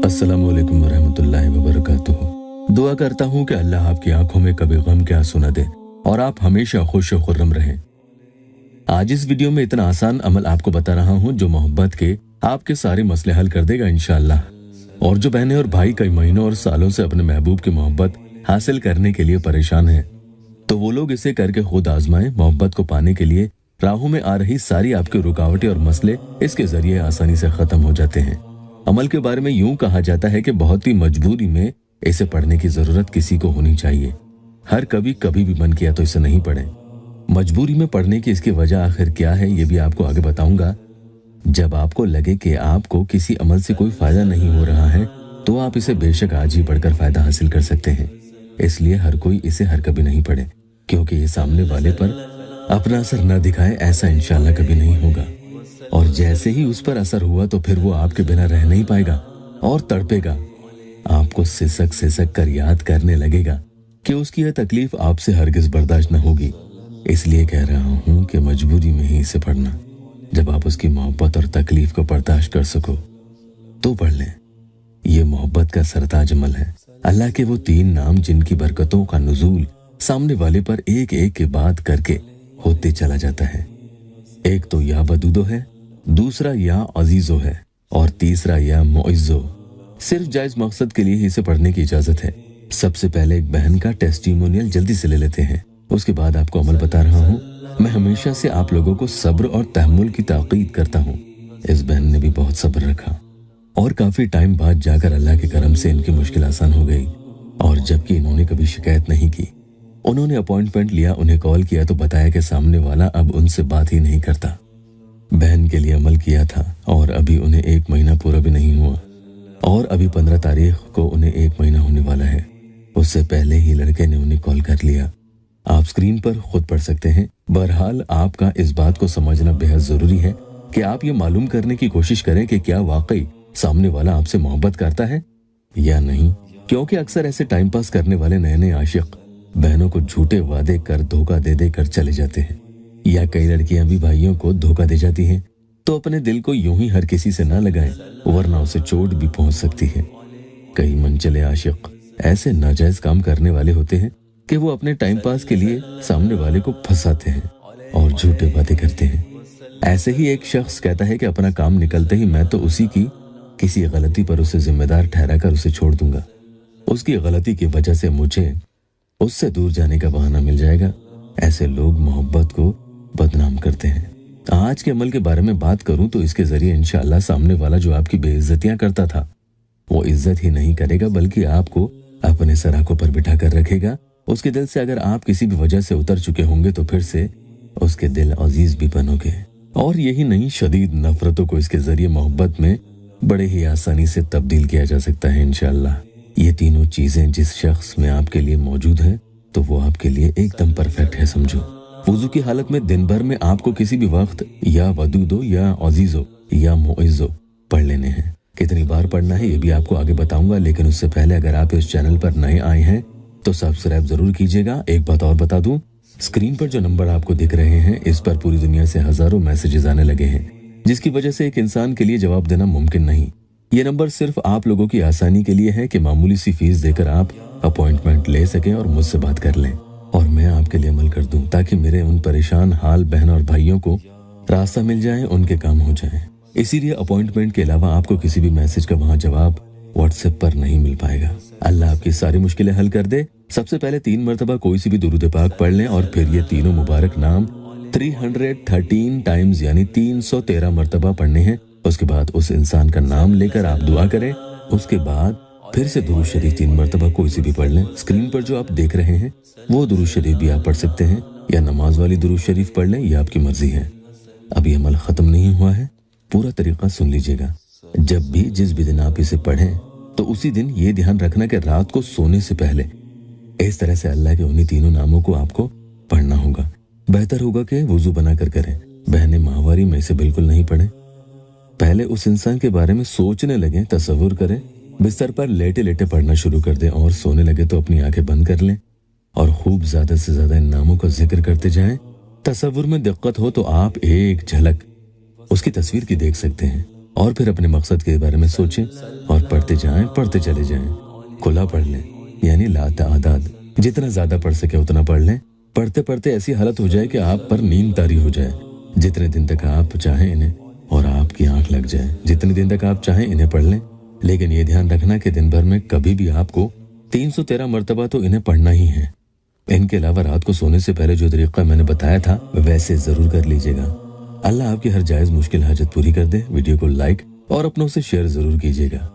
अस्सलामु अलैकुम वरहमतुल्लाहि वबरकातुहू। दुआ करता हूँ कि अल्लाह आपकी आंखों में कभी गम के आंसू न दे और आप हमेशा खुश और खुर्रम रहें। आज इस वीडियो में इतना आसान अमल आपको बता रहा हूँ जो मोहब्बत के आपके सारे मसले हल कर देगा इंशाअल्लाह। और जो बहनें और भाई कई महीनों और सालों से अपने महबूब की मोहब्बत हासिल करने के लिए परेशान हैं, तो वो लोग इसे करके खुद आजमाएं। मोहब्बत को पाने के लिए राहों में आ रही सारी आपकी रुकावटें और मसले इसके जरिए आसानी से खत्म हो जाते हैं। अमल के बारे में यूं कहा जाता है कि बहुत ही मजबूरी में इसे पढ़ने की जरूरत किसी को होनी चाहिए। हर कभी भी मन किया तो इसे नहीं पढ़ें। मजबूरी में पढ़ने की इसकी वजह आखिर क्या है ये भी आपको आगे बताऊंगा। जब आपको लगे कि आपको किसी अमल से कोई फायदा नहीं हो रहा है तो आप इसे बेशक आज ही पढ़कर फायदा हासिल कर सकते हैं। इसलिए हर कोई इसे हर कभी नहीं पढ़े, क्योंकि ये सामने वाले पर अपना असर न दिखाए ऐसा इंशाअल्लाह कभी नहीं होगा। और जैसे ही उस पर असर हुआ तो फिर वो आपके बिना रह नहीं पाएगा और तड़पेगा। आपको सिसक सिसक कर याद करने लगेगा कि उसकी यह तकलीफ आपसे हरगिज बर्दाश्त न होगी। इसलिए कह रहा हूँ कि मजबूरी में ही इसे पढ़ना। जब आप उसकी मोहब्बत और तकलीफ को बर्दाश्त कर सको तो पढ़ लें। ये मोहब्बत का सरताज अमल है। अल्लाह के वो 3 नाम जिनकी बरकतों का नुज़ूल सामने वाले पर एक एक के बाद करके होते चला जाता है। एक तो या वदूदो है, दूसरा या अजीजो है और तीसरा या मुइज़्ज़ो। सिर्फ जायज मकसद के लिए ही इसे पढ़ने की इजाजत है। सबसे पहले एक बहन का टेस्टिमोनियल जल्दी से ले लेते हैं, उसके बाद आपको अमल बता रहा हूँ। मैं हमेशा से आप लोगों को सब्र और तहम्मुल की ताकीद करता हूँ। इस बहन ने भी बहुत सब्र रखा और काफी टाइम बाद जाकर अल्लाह के करम से इनकी मुश्किल आसान हो गई। और जबकि इन्होंने कभी शिकायत नहीं की, उन्होंने अपॉइंटमेंट लिया, उन्हें कॉल किया तो बताया कि सामने वाला अब उनसे बात ही नहीं करता। बहन के लिए अमल किया था और अभी उन्हें 1 महीना पूरा भी नहीं हुआ और अभी 15 तारीख को उन्हें 1 महीना होने वाला है। उससे पहले ही लड़के ने उन्हें कॉल कर लिया। आप स्क्रीन पर खुद पढ़ सकते हैं। बहरहाल आपका इस बात को समझना बेहद जरूरी है कि आप ये मालूम करने की कोशिश करें कि क्या वाकई सामने वाला आपसे मोहब्बत करता है या नहीं, क्योंकि अक्सर ऐसे टाइम पास करने वाले नए नए आशिक बहनों को झूठे वादे कर धोखा दे दे कर चले जाते हैं। या कई लड़कियां भी भाइयों को धोखा दे जाती हैं। तो अपने दिल को यूं ही हर किसी से ना लगाएं, वरना उसे चोट भी पहुंच सकती है। कई मनचले आशिक ऐसे नाजायज काम करने वाले होते हैं कि वो अपने टाइम पास के लिए सामने वाले को फंसाते हैं और झूठे वादे करते हैं। ऐसे ही एक शख्स कहता है कि अपना काम निकलते ही मैं तो उसी की किसी गलती पर उसे जिम्मेदार ठहराकर उसे छोड़ दूंगा। उसकी गलती की वजह से मुझे उससे दूर जाने का बहाना मिल जाएगा। ऐसे लोग मोहब्बत को बदनाम करते हैं। आज के अमल के बारे में बात करूं तो इसके जरिए इंशाअल्लाह सामने वाला जो आपकी बेइज्जतियां करता था वो इज्जत ही नहीं करेगा, बल्कि आपको अपने सराखों पर बिठा कर रखेगा। उसके दिल से अगर आप किसी भी वजह से उतर चुके होंगे तो फिर से उसके दिल अजीज भी बनोगे। और यही नहीं, शदीद नफरतों को इसके जरिए मोहब्बत में बड़े ही आसानी से तब्दील किया जा सकता है इंशाअल्लाह। ये तीनों चीजें जिस शख्स में आपके लिए मौजूद है तो वो आपके लिए एकदम परफेक्ट है। समझो, वुजू की हालत में दिन भर में आपको किसी भी वक्त या वदूदो या अजीजो या मुइज़्ज़ो पढ़ लेने हैं। कितनी बार पढ़ना है ये भी आपको आगे बताऊंगा, लेकिन उससे पहले अगर आप इस चैनल पर नए आए हैं तो सब्सक्राइब जरूर कीजिएगा। एक बात और बता दूं, स्क्रीन पर जो नंबर आपको दिख रहे हैं इस पर पूरी दुनिया से हजारों मैसेजेस आने लगे हैं, जिसकी वजह से एक इंसान के लिए जवाब देना मुमकिन नहीं। ये नंबर सिर्फ आप लोगों की आसानी के लिए है कि मामूली सी फीस देकर आप अपॉइंटमेंट ले सकें और मुझसे बात कर लें और मैं आपके लिए अमल कर दूं, ताकि मेरे उन परेशान हाल बहन और भाइयों को रास्ता मिल जाए, उनके काम हो जाए। इसीलिए अपॉइंटमेंट के अलावा आपको किसी भी मैसेज का वहां जवाब व्हाट्सएप पर नहीं मिल पाएगा। अल्लाह आपकी सारी मुश्किलें हल कर दे। सबसे पहले 3 मरतबा कोई सी भी दुरूद पाक पढ़ लें और फिर ये तीनों मुबारक नाम 313 टाइम्स यानी 313 मरतबा पढ़ने हैं। उसके बाद उस इंसान का नाम लेकर आप दुआ करें। उसके बाद फिर से दुरूद शरीफ 3 मरतबा कोई सी भी पढ़ लें। स्क्रीन पर जो आप देख रहे हैं वो दुरूद शरीफ भी आप पढ़ सकते हैं या नमाज वाली दुरूद शरीफ पढ़ लें, ये आपकी मर्जी है। अभी अमल खत्म नहीं हुआ है, पूरा तरीका सुन लीजिएगा। जब भी जिस भी दिन आप इसे पढ़ें तो उसी दिन ये ध्यान रखना कि रात को सोने से पहले इस तरह से अल्लाह के उन्हीं तीनों नामों को आपको पढ़ना होगा। बेहतर होगा कि वुजू बनाकर करें। बहने माहवारी में इसे बिल्कुल नहीं पढ़ें। पहले उस इंसान के बारे में सोचने लगे, तसव्वुर करें, बिस्तर पर लेटे लेटे पढ़ना शुरू कर दें और सोने लगे तो अपनी आंखें बंद कर लें और खूब ज्यादा से ज्यादा इन नामों का जिक्र करते जाएं। तसव्वुर में दिक्कत हो तो आप एक झलक उसकी तस्वीर की देख सकते हैं। और फिर अपने मकसद के बारे में सोचें और पढ़ते चले जाएं। खुला पढ़ लें, यानी ला तादाद, जितना ज्यादा पढ़ सके उतना पढ़ लें। पढ़ते पढ़ते ऐसी हालत हो जाए कि आप पर नींद तारी हो जाए। जितने दिन तक आप चाहें इन्हें और आपकी आंख लग जाए, जितने दिन तक आप चाहें इन्हें पढ़ लें। लेकिन ये ध्यान रखना कि दिन भर में कभी भी आपको 313 मरतबा तो इन्हें पढ़ना ही है। इनके अलावा रात को सोने से पहले जो तरीका मैंने बताया था वैसे जरूर कर लीजिएगा। अल्लाह आपकी हर जायज मुश्किल हाजत पूरी कर दे। वीडियो को लाइक और अपनों से शेयर जरूर कीजिएगा।